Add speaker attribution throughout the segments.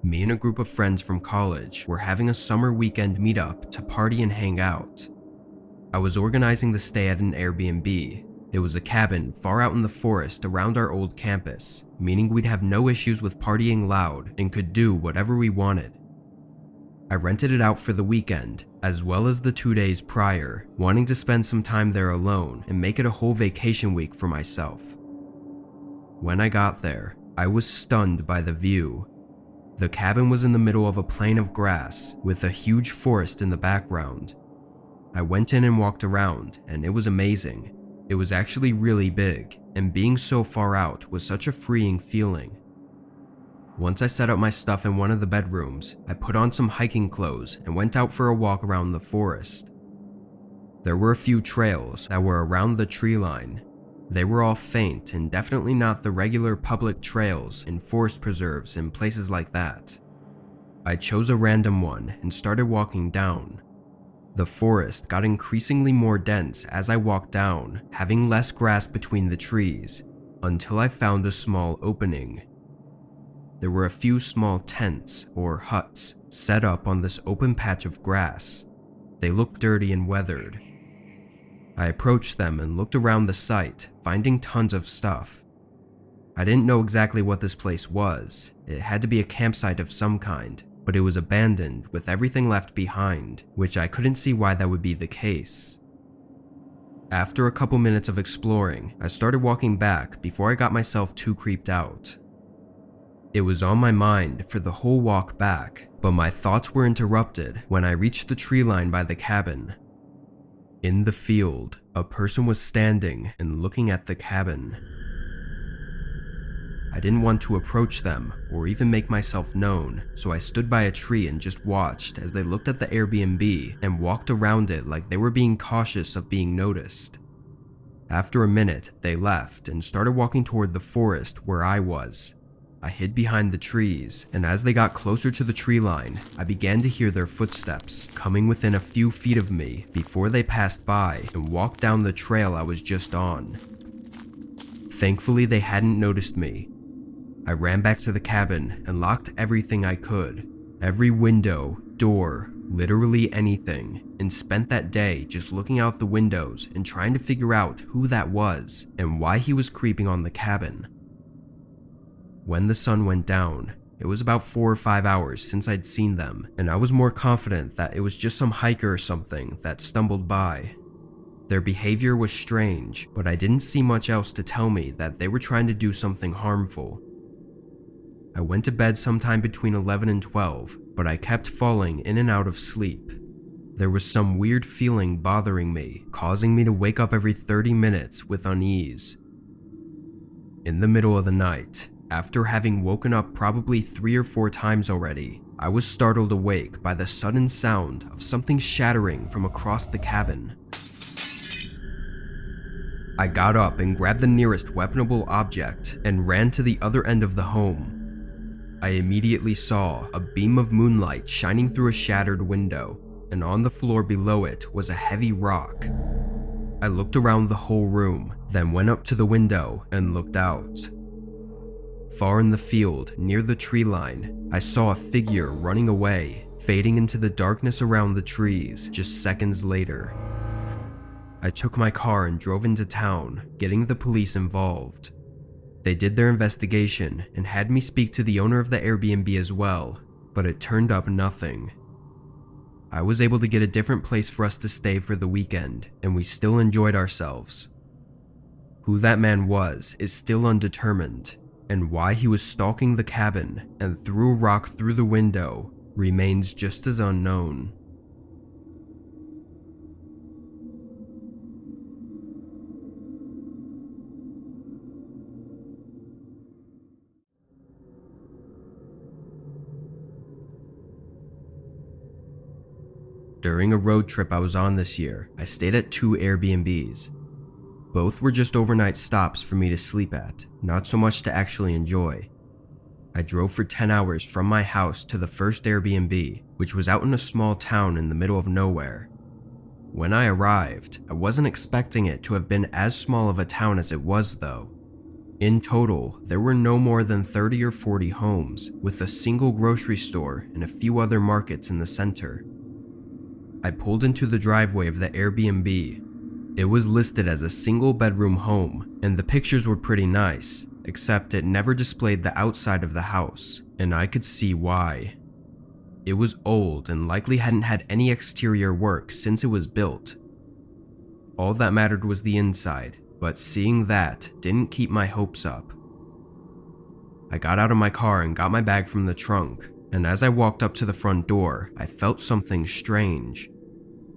Speaker 1: Me and a group of friends from college were having a summer weekend meetup to party and hang out. I was organizing the stay at an Airbnb. It was a cabin far out in the forest around our old campus, meaning we'd have no issues with partying loud and could do whatever we wanted. I rented it out for the weekend, as well as the 2 days prior, wanting to spend some time there alone and make it a whole vacation week for myself. When I got there, I was stunned by the view. The cabin was in the middle of a plain of grass with a huge forest in the background. I went in and walked around, and it was amazing. It was actually really big, and being so far out was such a freeing feeling. Once I set up my stuff in one of the bedrooms, I put on some hiking clothes and went out for a walk around the forest. There were a few trails that were around the tree line. They were all faint and definitely not the regular public trails in forest preserves and places like that. I chose a random one and started walking down. The forest got increasingly more dense as I walked down, having less grass between the trees, until I found a small opening. There were a few small tents or huts set up on this open patch of grass. They looked dirty and weathered. I approached them and looked around the site, finding tons of stuff. I didn't know exactly what this place was. It had to be a campsite of some kind, but it was abandoned with everything left behind, which I couldn't see why that would be the case. After a couple minutes of exploring, I started walking back before I got myself too creeped out. It was on my mind for the whole walk back, but my thoughts were interrupted when I reached the tree line by the cabin. In the field, a person was standing and looking at the cabin. I didn't want to approach them or even make myself known, so I stood by a tree and just watched as they looked at the Airbnb and walked around it like they were being cautious of being noticed. After a minute, they left and started walking toward the forest where I was. I hid behind the trees, and as they got closer to the tree line, I began to hear their footsteps coming within a few feet of me before they passed by and walked down the trail I was just on. Thankfully, they hadn't noticed me. I ran back to the cabin and locked everything I could, every window, door, literally anything, and spent that day just looking out the windows and trying to figure out who that was and why he was creeping on the cabin. When the sun went down, it was about 4 or 5 hours since I'd seen them, and I was more confident that it was just some hiker or something that stumbled by. Their behavior was strange, but I didn't see much else to tell me that they were trying to do something harmful. I went to bed sometime between 11 and 12, but I kept falling in and out of sleep. There was some weird feeling bothering me, causing me to wake up every 30 minutes with unease. In the middle of the night, after having woken up probably 3 or 4 times already, I was startled awake by the sudden sound of something shattering from across the cabin. I got up and grabbed the nearest weaponable object and ran to the other end of the home. I immediately saw a beam of moonlight shining through a shattered window, and on the floor below it was a heavy rock. I looked around the whole room, then went up to the window and looked out. Far in the field, near the tree line, I saw a figure running away, fading into the darkness around the trees just seconds later. I took my car and drove into town, getting the police involved. They did their investigation and had me speak to the owner of the Airbnb as well, but it turned up nothing. I was able to get a different place for us to stay for the weekend, and we still enjoyed ourselves. Who that man was is still undetermined, and why he was stalking the cabin and threw a rock through the window remains just as unknown. During a road trip I was on this year, I stayed at 2 Airbnbs. Both were just overnight stops for me to sleep at, not so much to actually enjoy. I drove for 10 hours from my house to the first Airbnb, which was out in a small town in the middle of nowhere. When I arrived, I wasn't expecting it to have been as small of a town as it was though. In total, there were no more than 30 or 40 homes, with a single grocery store and a few other markets in the center. I pulled into the driveway of the Airbnb. It was listed as a single bedroom home, and the pictures were pretty nice, except it never displayed the outside of the house, and I could see why. It was old and likely hadn't had any exterior work since it was built. All that mattered was the inside, but seeing that didn't keep my hopes up. I got out of my car and got my bag from the trunk, and as I walked up to the front door, I felt something strange.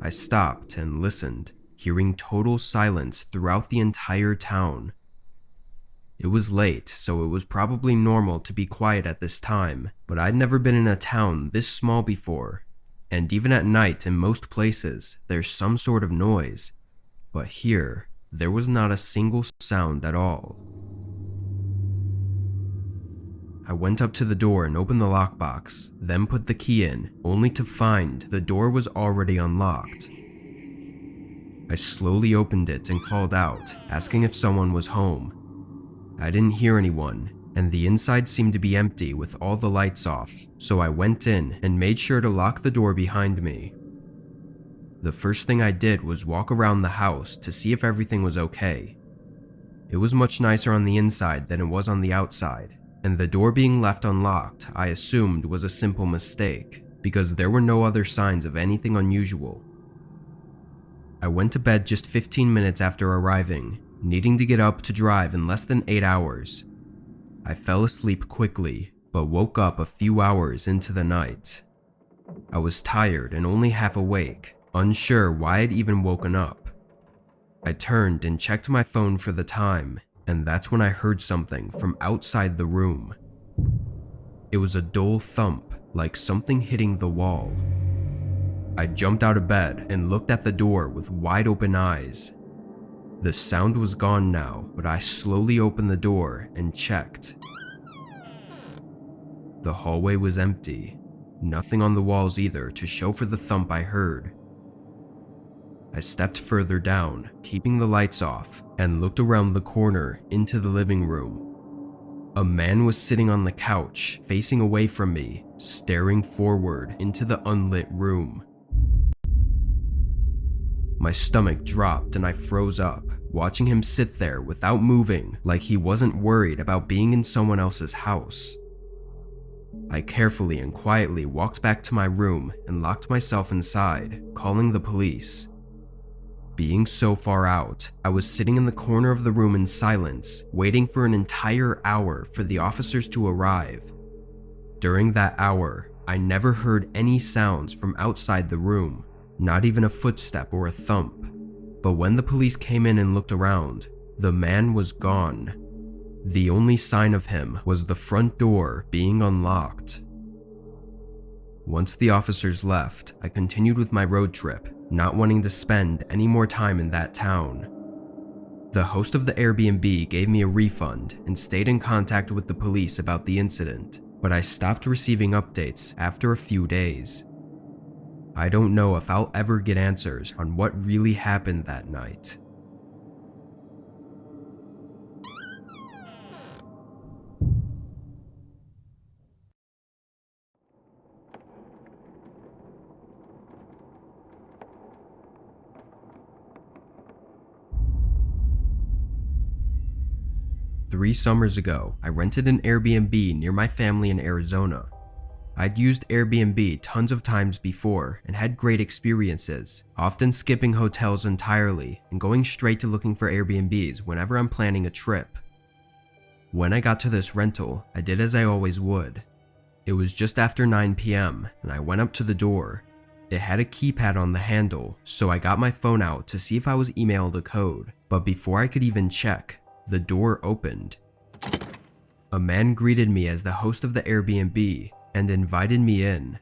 Speaker 1: I stopped and listened, hearing total silence throughout the entire town. It was late, so it was probably normal to be quiet at this time, but I'd never been in a town this small before, and even at night in most places, there's some sort of noise, but here, there was not a single sound at all. I went up to the door and opened the lockbox, then put the key in, only to find the door was already unlocked. I slowly opened it and called out, asking if someone was home. I didn't hear anyone, and the inside seemed to be empty with all the lights off, so I went in and made sure to lock the door behind me. The first thing I did was walk around the house to see if everything was okay. It was much nicer on the inside than it was on the outside, and the door being left unlocked I assumed was a simple mistake, because there were no other signs of anything unusual. I went to bed just 15 minutes after arriving, needing to get up to drive in less than 8 hours. I fell asleep quickly, but woke up a few hours into the night. I was tired and only half awake, unsure why I'd even woken up. I turned and checked my phone for the time, and that's when I heard something from outside the room. It was a dull thump, like something hitting the wall. I jumped out of bed and looked at the door with wide open eyes. The sound was gone now, but I slowly opened the door and checked. The hallway was empty, nothing on the walls either to show for the thump I heard. I stepped further down, keeping the lights off, and looked around the corner into the living room. A man was sitting on the couch, facing away from me, staring forward into the unlit room. My stomach dropped and I froze up, watching him sit there without moving, like he wasn't worried about being in someone else's house. I carefully and quietly walked back to my room and locked myself inside, calling the police. Being so far out, I was sitting in the corner of the room in silence, waiting for an entire hour for the officers to arrive. During that hour, I never heard any sounds from outside the room. Not even a footstep or a thump. But when the police came in and looked around, the man was gone. The only sign of him was the front door being unlocked. Once the officers left, I continued with my road trip, not wanting to spend any more time in that town. The host of the Airbnb gave me a refund and stayed in contact with the police about the incident, but I stopped receiving updates after a few days. I don't know if I'll ever get answers on what really happened that night. Three summers ago, I rented an Airbnb near my family in Arizona. I'd used Airbnb tons of times before and had great experiences, often skipping hotels entirely and going straight to looking for Airbnbs whenever I'm planning a trip. When I got to this rental, I did as I always would. It was just after 9 p.m. and I went up to the door. It had a keypad on the handle, so I got my phone out to see if I was emailed a code, but before I could even check, the door opened. A man greeted me as the host of the Airbnb and invited me in.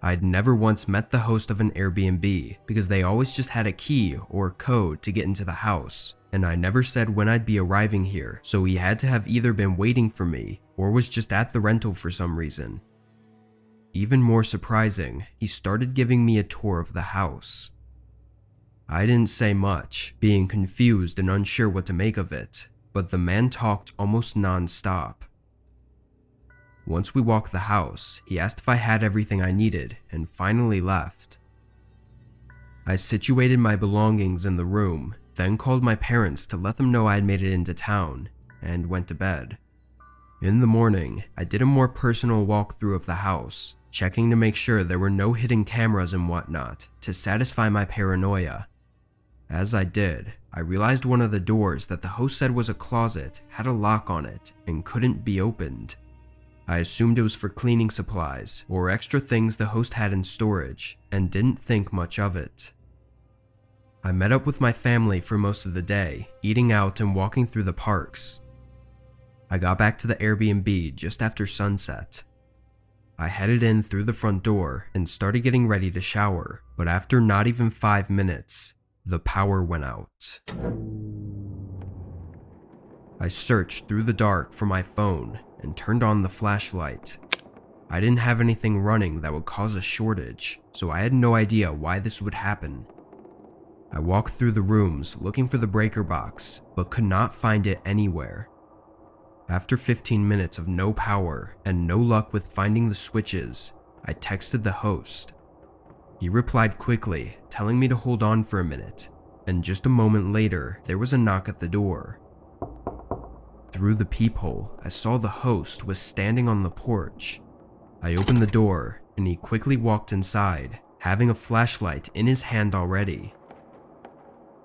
Speaker 1: I'd never once met the host of an Airbnb because they always just had a key or code to get into the house, and I never said when I'd be arriving here, so he had to have either been waiting for me or was just at the rental for some reason. Even more surprising, he started giving me a tour of the house. I didn't say much, being confused and unsure what to make of it. but the man talked almost non-stop. Once we walked the house, he asked if I had everything I needed and finally left. I situated my belongings in the room, then called my parents to let them know I had made it into town, and went to bed. In the morning, I did a more personal walkthrough of the house, checking to make sure there were no hidden cameras and whatnot to satisfy my paranoia. As I did, I realized one of the doors that the host said was a closet had a lock on it and couldn't be opened. I assumed it was for cleaning supplies or extra things the host had in storage and didn't think much of it. I met up with my family for most of the day, eating out and walking through the parks. I got back to the Airbnb just after sunset. I headed in through the front door and started getting ready to shower, but after not even 5 minutes, the power went out. I searched through the dark for my phone and turned on the flashlight. I didn't have anything running that would cause a shortage, so I had no idea why this would happen. I walked through the rooms looking for the breaker box, but could not find it anywhere. After 15 minutes of no power and no luck with finding the switches, I texted the host. He replied quickly, telling me to hold on for a minute, and just a moment later, there was a knock at the door. Through the peephole, I saw the host was standing on the porch. I opened the door, and he quickly walked inside, having a flashlight in his hand already.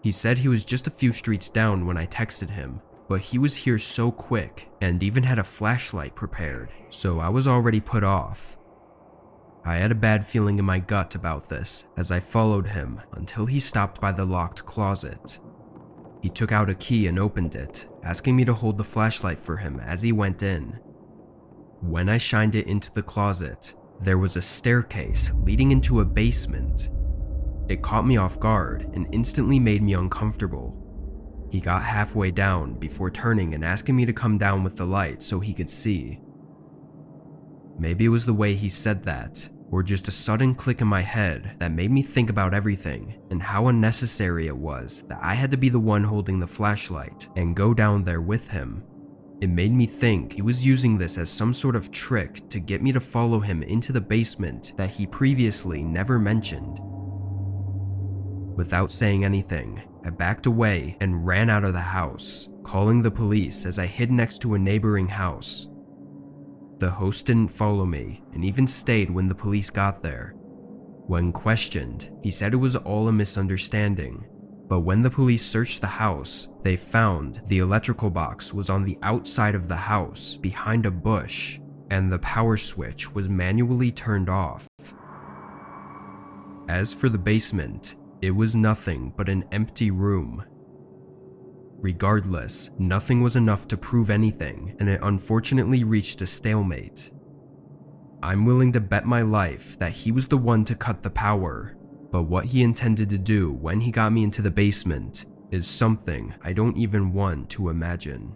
Speaker 1: He said he was just a few streets down when I texted him, but he was here so quick and even had a flashlight prepared, so I was already put off. I had a bad feeling in my gut about this as I followed him until he stopped by the locked closet. He took out a key and opened it, asking me to hold the flashlight for him as he went in. When I shined it into the closet, there was a staircase leading into a basement. It caught me off guard and instantly made me uncomfortable. He got halfway down before turning and asking me to come down with the light so he could see. Maybe it was the way he said that, or just a sudden click in my head that made me think about everything and how unnecessary it was that I had to be the one holding the flashlight and go down there with him. It made me think he was using this as some sort of trick to get me to follow him into the basement that he previously never mentioned. Without saying anything, I backed away and ran out of the house, calling the police as I hid next to a neighboring house. The host didn't follow me and even stayed when the police got there. When questioned, he said it was all a misunderstanding, but when the police searched the house, they found the electrical box was on the outside of the house behind a bush, and the power switch was manually turned off. As for the basement, it was nothing but an empty room. Regardless, nothing was enough to prove anything, and it unfortunately reached a stalemate. I'm willing to bet my life that he was the one to cut the power, but what he intended to do when he got me into the basement is something I don't even want to imagine.